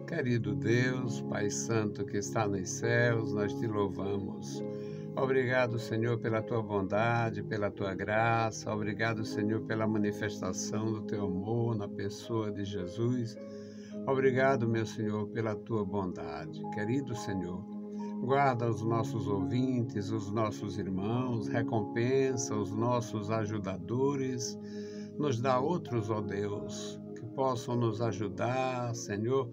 Querido Deus, Pai Santo que está nos céus, nós te louvamos. Obrigado, Senhor, pela tua bondade, pela tua graça. Obrigado, Senhor, pela manifestação do teu amor na pessoa de Jesus. Obrigado, meu Senhor, pela tua bondade. Querido Senhor, guarda os nossos ouvintes, os nossos irmãos, recompensa os nossos ajudadores. Nos dá outros, ó Deus, que possam nos ajudar, Senhor,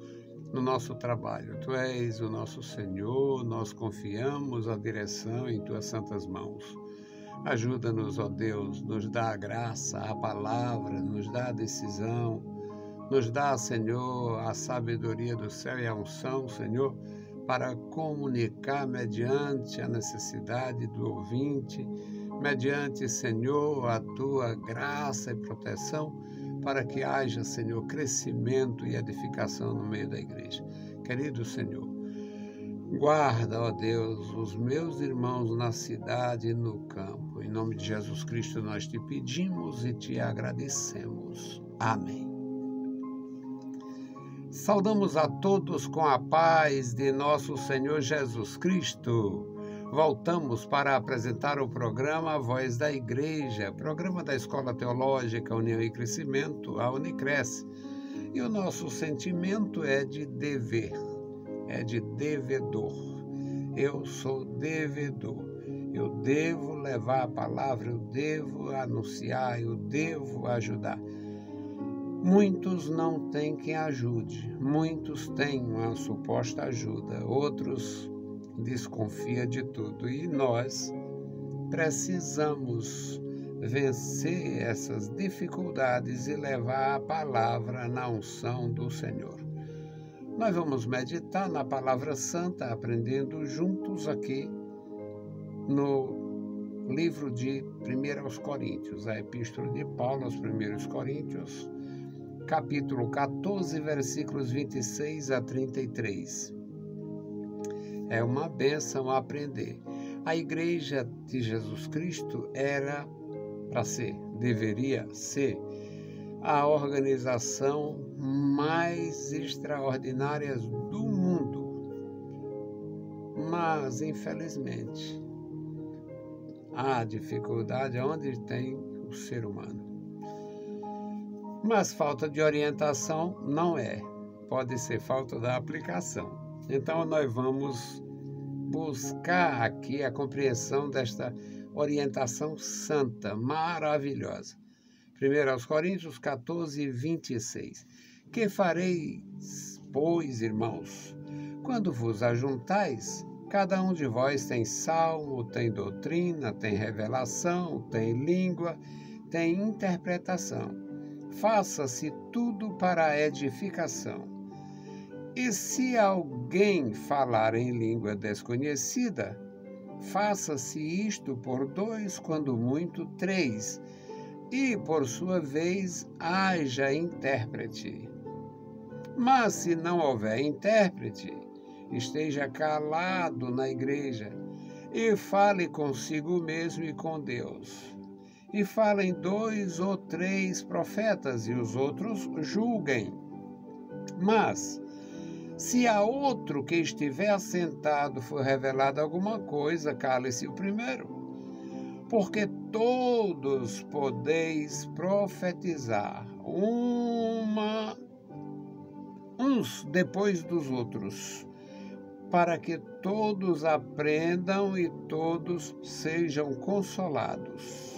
no nosso trabalho. Tu és o nosso Senhor, nós confiamos a direção em tuas santas mãos. Ajuda-nos, ó Deus, nos dá a graça, a palavra, nos dá a decisão, nos dá, Senhor, a sabedoria do céu e a unção, Senhor, para comunicar mediante a necessidade do ouvinte, mediante, Senhor, a tua graça e proteção, para que haja, Senhor, crescimento e edificação no meio da igreja. Querido Senhor, guarda, ó Deus, os meus irmãos na cidade e no campo. Em nome de Jesus Cristo nós te pedimos e te agradecemos. Amém. Saudamos a todos com a paz de nosso Senhor Jesus Cristo. Voltamos para apresentar o programa Voz da Igreja, programa da Escola Teológica União e Crescimento, a Unicres. E o nosso sentimento é de dever, é de devedor. Eu sou devedor. Eu devo levar a palavra, eu devo anunciar, eu devo ajudar. Muitos não têm quem ajude, muitos têm uma suposta ajuda, outros desconfiam de tudo. E nós precisamos vencer essas dificuldades e levar a palavra na unção do Senhor. Nós vamos meditar na palavra santa, aprendendo juntos aqui no livro de 1 aos Coríntios, a epístola de Paulo aos 1 Coríntios, capítulo 14, versículos 26 a 33. É uma bênção aprender. A igreja de Jesus Cristo era para ser, deveria ser, a organização mais extraordinária do mundo. Mas, infelizmente, há dificuldade onde tem o ser humano. Mas falta de orientação não é, pode ser falta da aplicação. Então nós vamos buscar aqui a compreensão desta orientação santa, maravilhosa. 1 aos Coríntios 14, 26. Que fareis, pois, irmãos, quando vos ajuntais? Cada um de vós tem salmo, tem doutrina, tem revelação, tem língua, tem interpretação. Faça-se tudo para a edificação. E se alguém falar em língua desconhecida, faça-se isto por 2, quando muito 3, e por sua vez haja intérprete. Mas se não houver intérprete, esteja calado na igreja e fale consigo mesmo e com Deus. E falem 2 ou 3 profetas, e os outros julguem. Mas, se a outro que estiver assentado for revelada alguma coisa, cale-se o primeiro. Porque todos podeis profetizar, uns depois dos outros, para que todos aprendam e todos sejam consolados.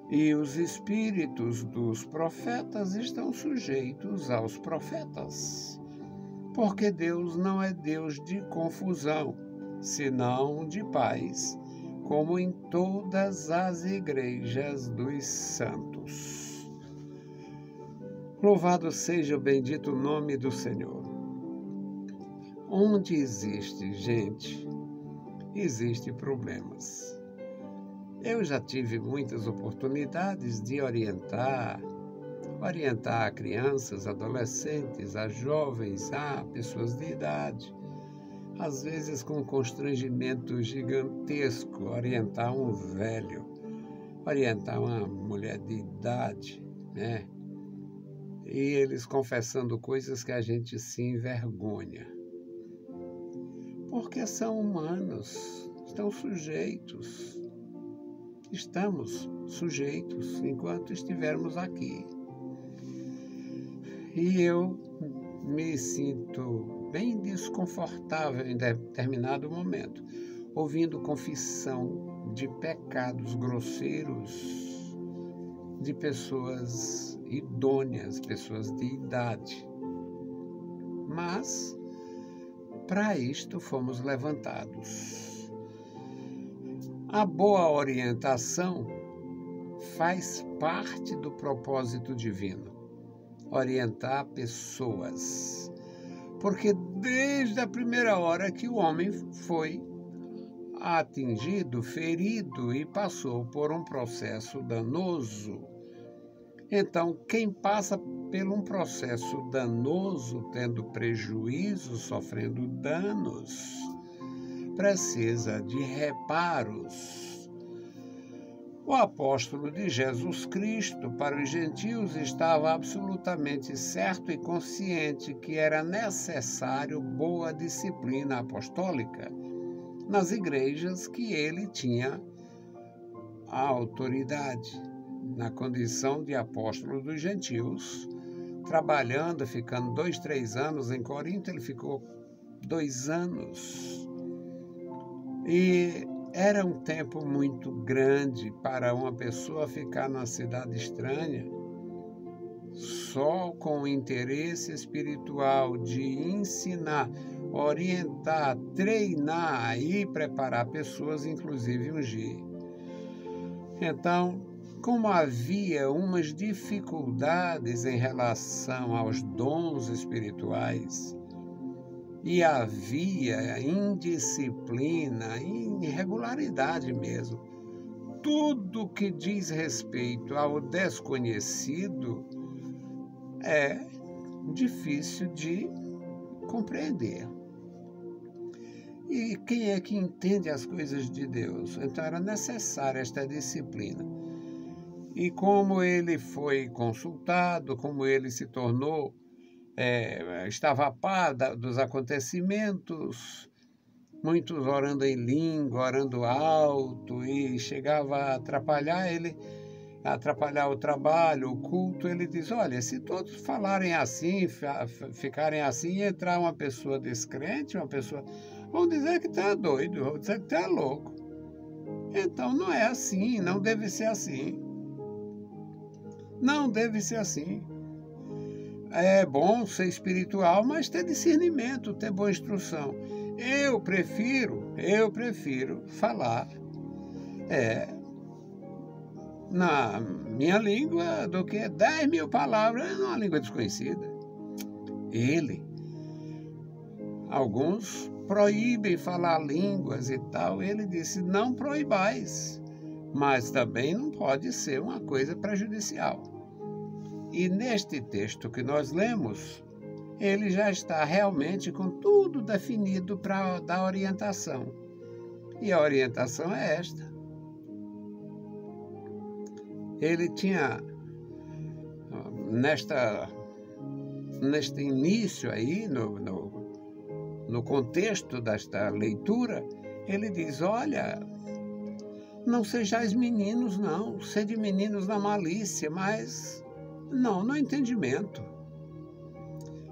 E os espíritos dos profetas estão sujeitos aos profetas, porque Deus não é Deus de confusão, senão de paz, como em todas as igrejas dos santos. Louvado seja o bendito nome do Senhor. Onde existe gente, existe problemas. Eu já tive muitas oportunidades de orientar a crianças, adolescentes, a jovens, a pessoas de idade. Às vezes com um constrangimento gigantesco, orientar um velho, orientar uma mulher de idade, né? e eles confessando coisas que a gente se envergonha. Porque são humanos, estão sujeitos. Estamos sujeitos enquanto estivermos aqui. E eu me sinto bem desconfortável em determinado momento, ouvindo confissão de pecados grosseiros de pessoas idôneas, pessoas de idade. Mas, para isto, fomos levantados. A boa orientação faz parte do propósito divino, orientar pessoas. Porque desde a primeira hora que o homem foi atingido, ferido e passou por um processo danoso. Então, quem passa por um processo danoso, tendo prejuízo, sofrendo danos, precisa de reparos. O apóstolo de Jesus Cristo para os gentios estava absolutamente certo e consciente que era necessário boa disciplina apostólica nas igrejas que ele tinha a autoridade, na condição de apóstolo dos gentios, trabalhando, ficando 2, 3 anos em Corinto. Ele ficou 2 anos. E era um tempo muito grande para uma pessoa ficar numa cidade estranha, só com o interesse espiritual de ensinar, orientar, treinar e preparar pessoas, inclusive ungir. Então, como havia umas dificuldades em relação aos dons espirituais, e havia indisciplina, irregularidade mesmo, tudo que diz respeito ao desconhecido é difícil de compreender. E quem é que entende as coisas de Deus? Então era necessária esta disciplina. E como ele foi consultado, como ele se tornou, estava a par dos acontecimentos, muitos orando em língua, orando alto, e chegava a atrapalhar o trabalho, o culto. Ele diz: olha, se todos falarem assim, ficarem assim, e entrar uma pessoa descrente, vão dizer que está doido, vão dizer que está louco. Então não é assim, não deve ser assim. Não deve ser assim. É bom ser espiritual, mas ter discernimento, ter boa instrução. Eu prefiro falar na minha língua do que 10.000 palavras numa língua desconhecida. Alguns proíbem falar línguas e tal. Ele disse: não proibais, mas também não pode ser uma coisa prejudicial. E neste texto que nós lemos, ele já está realmente com tudo definido para dar orientação. E a orientação é esta. Ele tinha, neste início aí, no contexto desta leitura, ele diz: olha, não sejais meninos, não. Sede meninos na malícia, mas não no entendimento.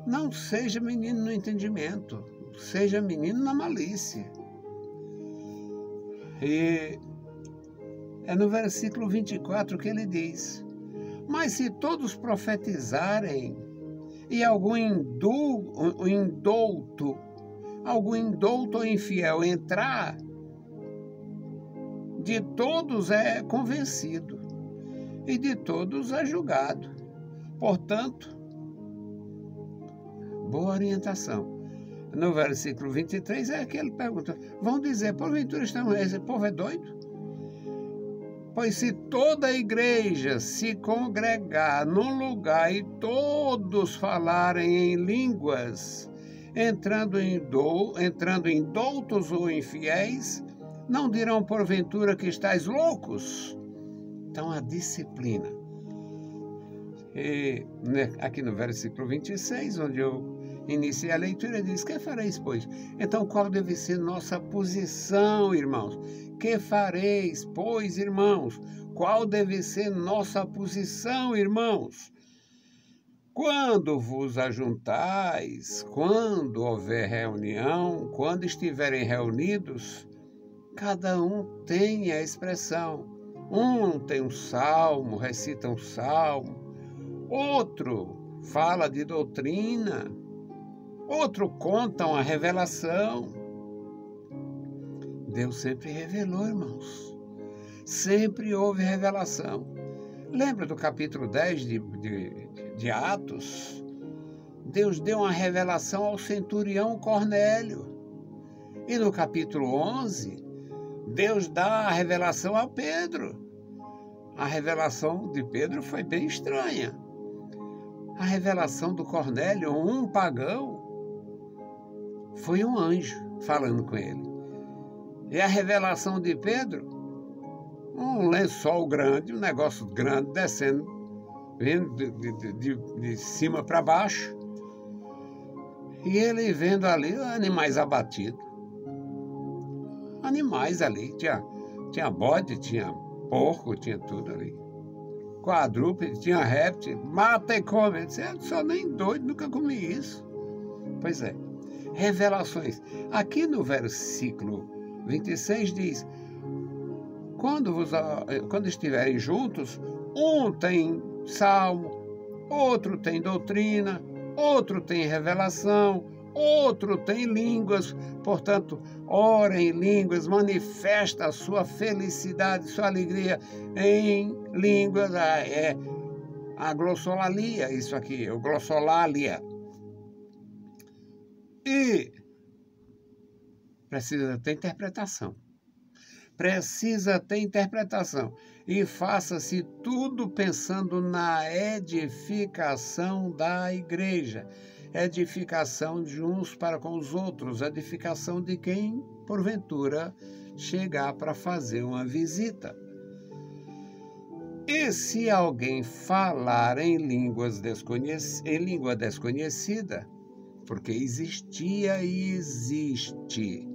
Não seja menino no entendimento, seja menino na malícia. E é no versículo 24 que ele diz: mas se todos profetizarem e algum indouto ou infiel entrar, de todos é convencido e de todos é julgado. Portanto, boa orientação. No versículo 23 é que ele pergunta: vão dizer, porventura esse povo é doido? Pois se toda a igreja se congregar num lugar e todos falarem em línguas, entrando em doutos ou infiéis, não dirão porventura que estáis loucos? Então a disciplina. E, né, aqui no versículo 26, onde eu iniciei a leitura, diz: que fareis, pois? Então, qual deve ser nossa posição, irmãos? Que fareis, pois, irmãos? Qual deve ser nossa posição, irmãos? Quando vos ajuntais, quando houver reunião, quando estiverem reunidos, cada um tem a expressão. Um tem um salmo, recita um salmo. Outro fala de doutrina. Outro conta uma revelação. Deus sempre revelou, irmãos. Sempre houve revelação. Lembra do capítulo 10 de Atos? Deus deu uma revelação ao centurião Cornélio. E no capítulo 11, Deus dá a revelação a Pedro. A revelação de Pedro foi bem estranha. A revelação do Cornélio, um pagão, foi um anjo falando com ele. E a revelação de Pedro, um lençol grande, um negócio grande, descendo, vindo de cima para baixo. E ele vendo ali animais abatidos. Animais ali, tinha bode, tinha porco, tinha tudo ali. Quadrúpede, tinha réptil, mata e come. Eu disse: eu não sou nem doido, nunca comi isso. Pois é, revelações. Aqui no versículo 26 diz: quando estiverem juntos, um tem salmo, outro tem doutrina, outro tem revelação, outro tem línguas. Portanto, ora em línguas, manifesta a sua felicidade, sua alegria em línguas. É a glossolalia, isso aqui, o glossolalia. E precisa ter interpretação. Precisa ter interpretação. E faça-se tudo pensando na edificação da igreja. Edificação de uns para com os outros. Edificação de quem, porventura, chegar para fazer uma visita. E se alguém falar em língua desconhecida, porque existia e existe,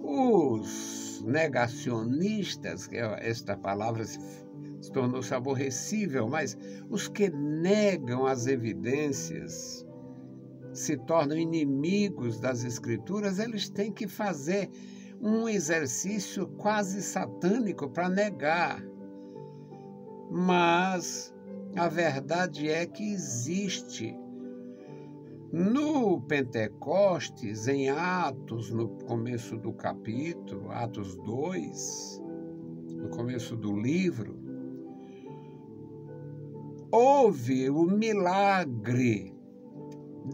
os negacionistas, que esta palavra se tornou-se aborrecível, mas os que negam as evidências se tornam inimigos das Escrituras, eles têm que fazer um exercício quase satânico para negar. Mas a verdade é que existe. No Pentecostes, em Atos, no começo do capítulo, Atos 2, no começo do livro, houve o milagre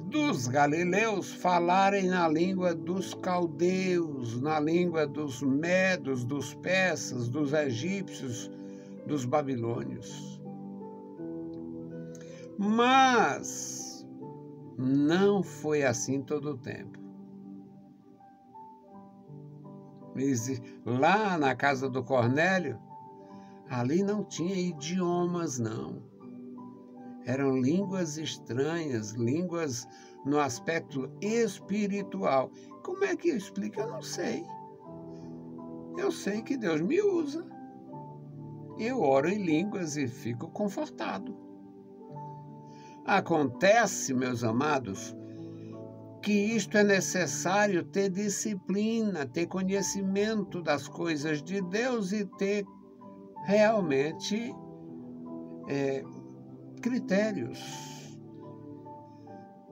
dos galileus falarem na língua dos caldeus, na língua dos medos, dos persas, dos egípcios, dos babilônios. Mas não foi assim todo o tempo. Lá na casa do Cornélio, ali não tinha idiomas, não. Eram línguas estranhas, línguas no aspecto espiritual. Como é que eu explico? Eu não sei. Eu sei que Deus me usa. Eu oro em línguas e fico confortado. Acontece, meus amados, que isto é necessário ter disciplina, ter conhecimento das coisas de Deus e ter realmente critérios.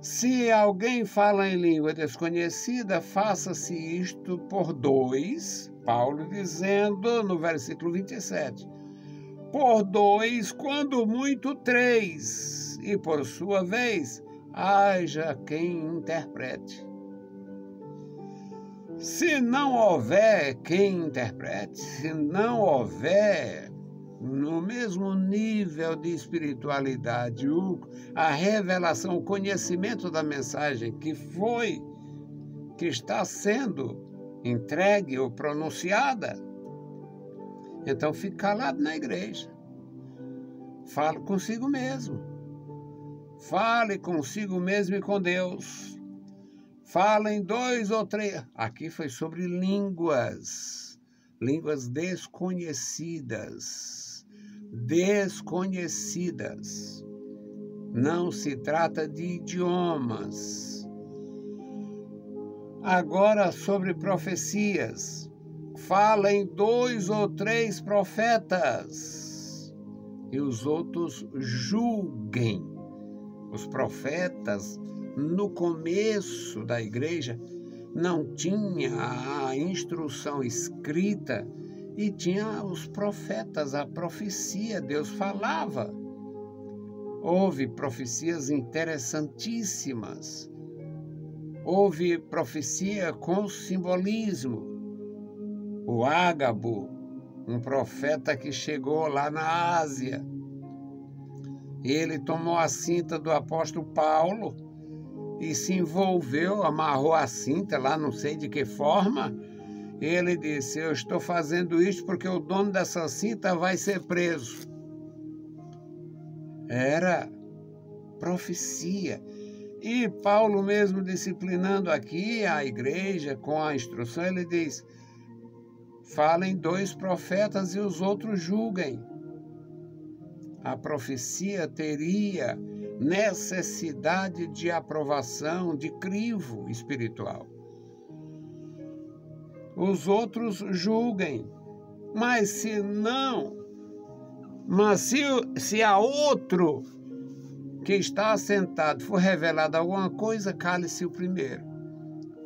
Se alguém fala em língua desconhecida, faça-se isto por dois, Paulo dizendo no versículo 27. Por dois, quando muito, três, e por sua vez, haja quem interprete. Se não houver quem interprete, se não houver no mesmo nível de espiritualidade a revelação, o conhecimento da mensagem que está sendo entregue ou pronunciada, então fique calado na igreja. Fale consigo mesmo. Fale consigo mesmo e com Deus. Falem 2 ou 3. Aqui foi sobre línguas. Línguas desconhecidas. Desconhecidas. Não se trata de idiomas. Agora sobre profecias. Falem 2 ou 3 profetas. E os outros julguem. Os profetas, no começo da igreja, não tinha a instrução escrita e tinha os profetas, a profecia, Deus falava. Houve profecias interessantíssimas. Houve profecia com simbolismo. O Ágabo, um profeta que chegou lá na Ásia, ele tomou a cinta do apóstolo Paulo e se envolveu, amarrou a cinta lá, não sei de que forma. Ele disse: eu estou fazendo isso porque o dono dessa cinta vai ser preso. Era profecia. E Paulo mesmo disciplinando aqui a igreja com a instrução, ele diz: falem 2 profetas e os outros julguem. A profecia teria necessidade de aprovação, de crivo espiritual. Os outros julguem, mas se a outro que está assentado for revelada alguma coisa, cale-se o primeiro.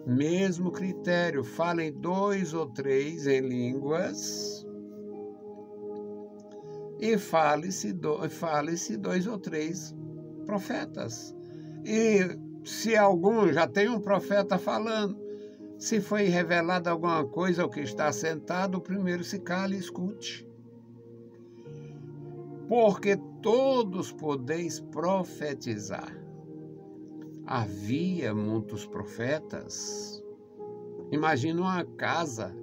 Mesmo critério, falem 2 ou 3 em línguas. E fale-se 2 ou 3 profetas. E se algum, já tem um profeta falando, se foi revelada alguma coisa ao que está sentado, o primeiro se cale e escute. Porque todos podeis profetizar. Havia muitos profetas. Imagina uma casa,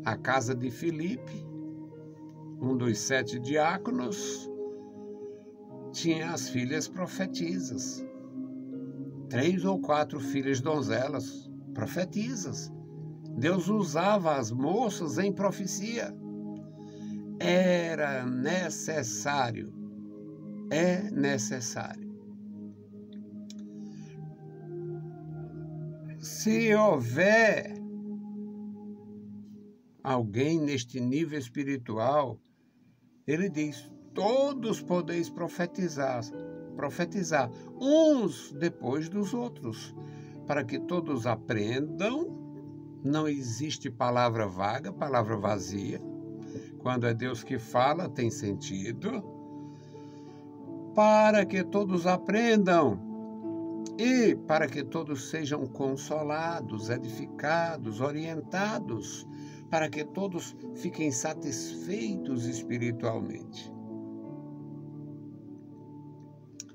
a casa de Filipe, um dos 7 diáconos, tinha as filhas profetisas. 3 ou 4 filhas donzelas profetisas. Deus usava as moças em profecia. Era necessário. É necessário. Se houver alguém neste nível espiritual, ele diz: todos podeis profetizar, uns depois dos outros, para que todos aprendam. Não existe palavra vaga, palavra vazia. Quando é Deus que fala, tem sentido. Para que todos aprendam e para que todos sejam consolados, edificados, orientados, para que todos fiquem satisfeitos espiritualmente.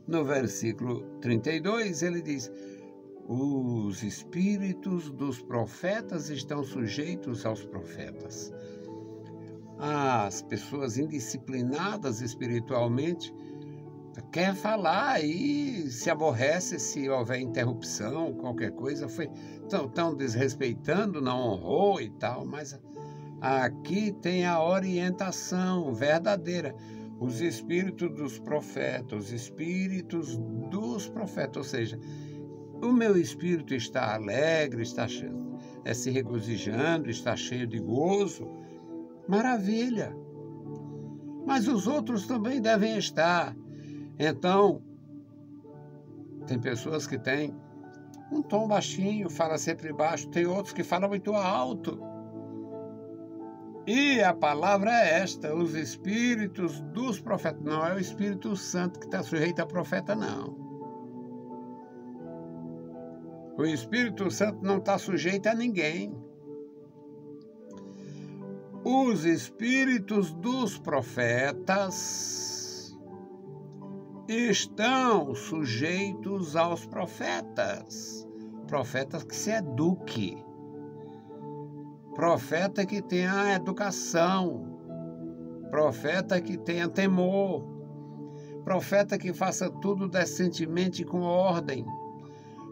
No versículo 32, ele diz: os espíritos dos profetas estão sujeitos aos profetas. As pessoas indisciplinadas espiritualmente quer falar e se aborrece se houver interrupção, qualquer coisa, estão desrespeitando, não honrou e tal, mas aqui tem a orientação verdadeira. Os espíritos dos profetas, ou seja, o meu espírito está alegre, está se regozijando, está cheio de gozo, maravilha. Mas os outros também devem estar. Então, tem pessoas que têm um tom baixinho, fala sempre baixo, tem outros que falam muito alto. E a palavra é esta: os espíritos dos profetas. Não é o Espírito Santo que está sujeito a profeta, não. O Espírito Santo não está sujeito a ninguém. Os espíritos dos profetas estão sujeitos aos profetas. Profetas que se eduque. Profeta que tenha educação. Profeta que tenha temor. Profeta que faça tudo decentemente e com ordem.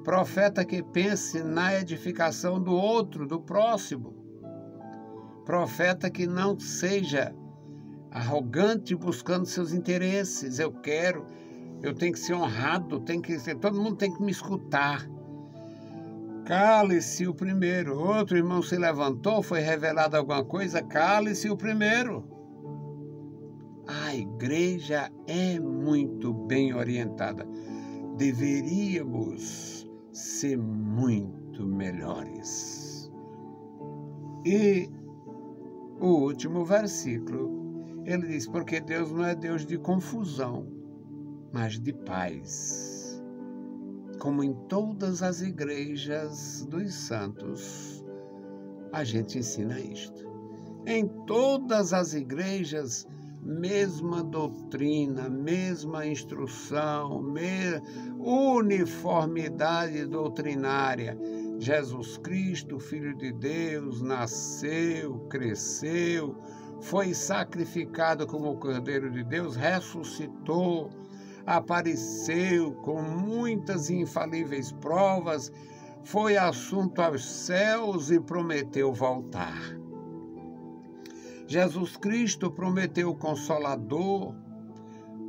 Profeta que pense na edificação do outro, do próximo. Profeta que não seja arrogante buscando seus interesses. Eu tenho que ser honrado, todo mundo tem que me escutar. Cale-se o primeiro. Outro irmão se levantou, foi revelado alguma coisa, cale-se o primeiro. A igreja é muito bem orientada. Deveríamos ser muito melhores. E o último versículo, ele diz, porque Deus não é Deus de confusão, mas de paz. Como em todas as igrejas dos santos, a gente ensina isto. Em todas as igrejas, mesma doutrina, mesma instrução, uniformidade doutrinária. Jesus Cristo, Filho de Deus, nasceu, cresceu, foi sacrificado como o Cordeiro de Deus, ressuscitou, apareceu com muitas e infalíveis provas, foi assunto aos céus e prometeu voltar. Jesus Cristo prometeu o Consolador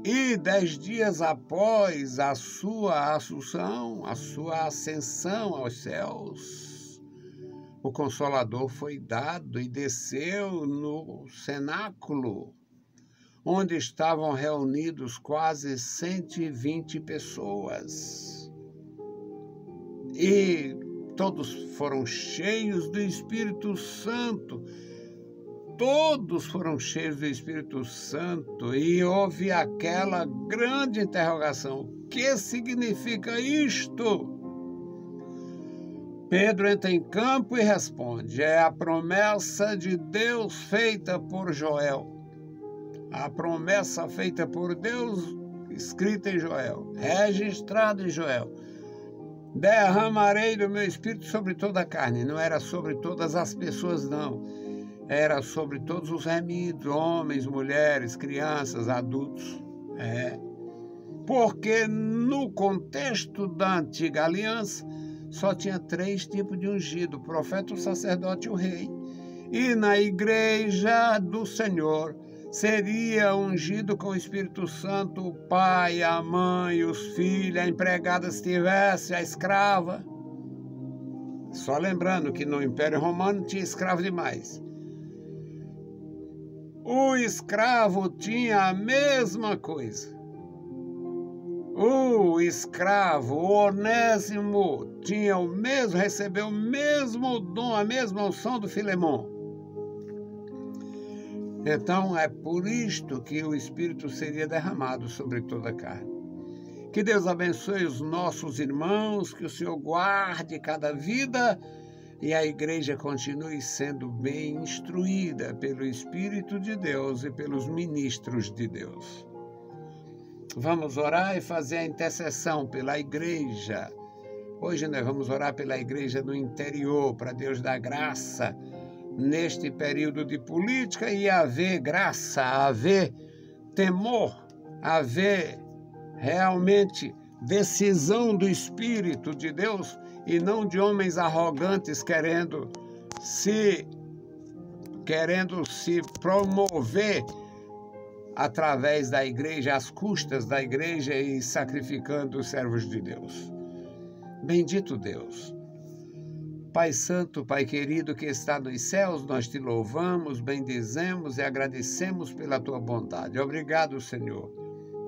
e 10 dias após a sua assunção, a sua ascensão aos céus, o Consolador foi dado e desceu no cenáculo, onde estavam reunidos quase 120 pessoas. E todos foram cheios do Espírito Santo. Todos foram cheios do Espírito Santo e houve aquela grande interrogação: o que significa isto? Pedro entra em campo e responde: é a promessa de Deus feita por Joel. A promessa feita por Deus, escrita em Joel, registrada em Joel. Derramarei do meu Espírito sobre toda a carne. Não era sobre todas as pessoas, não. Era sobre todos os remidos, homens, mulheres, crianças, adultos. Porque no contexto da antiga aliança, só tinha 3 tipos de ungido: o profeta, o sacerdote e o rei. E na igreja do Senhor seria ungido com o Espírito Santo o pai, a mãe, os filhos, a empregada se tivesse, a escrava. Só lembrando que no Império Romano tinha escravo demais. O escravo tinha a mesma coisa. O escravo, o Onésimo, recebeu o mesmo dom, a mesma unção do Filemão. Então é por isto que o Espírito seria derramado sobre toda a carne. Que Deus abençoe os nossos irmãos, que o Senhor guarde cada vida e a igreja continue sendo bem instruída pelo Espírito de Deus e pelos ministros de Deus. Vamos orar e fazer a intercessão pela igreja. Hoje nós vamos orar pela igreja no interior, para Deus dar graça neste período de política e haver graça, haver temor, haver realmente decisão do Espírito de Deus e não de homens arrogantes querendo se promover através da igreja, às custas da igreja e sacrificando os servos de Deus. Bendito Deus. Pai Santo, Pai querido que está nos céus, nós te louvamos, bendizemos e agradecemos pela tua bondade. Obrigado, Senhor.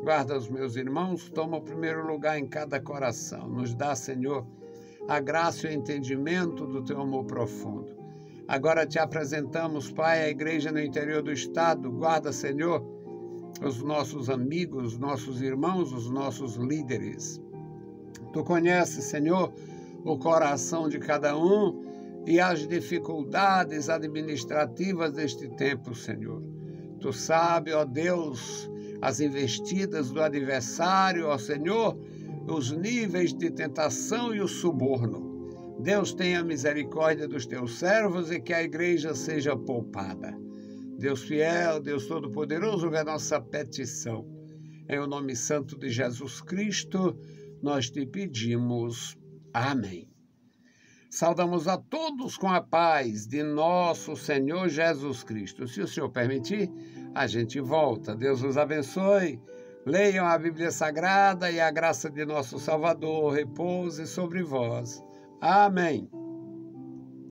Guarda os meus irmãos, toma o primeiro lugar em cada coração. Nos dá, Senhor, a graça e o entendimento do teu amor profundo. Agora te apresentamos, Pai, a igreja no interior do estado. Guarda, Senhor, os nossos amigos, nossos irmãos, os nossos líderes. Tu conheces, Senhor, o coração de cada um e as dificuldades administrativas deste tempo, Senhor. Tu sabes, ó Deus, as investidas do adversário, ó Senhor, os níveis de tentação e o suborno. Deus tenha misericórdia dos teus servos e que a igreja seja poupada. Deus fiel, Deus todo-poderoso, ouve a nossa petição. Em o nome santo de Jesus Cristo, nós te pedimos. Amém. Saudamos a todos com a paz de nosso Senhor Jesus Cristo. Se o Senhor permitir, a gente volta. Deus os abençoe. Leiam a Bíblia Sagrada e a graça de nosso Salvador repouse sobre vós. Amém.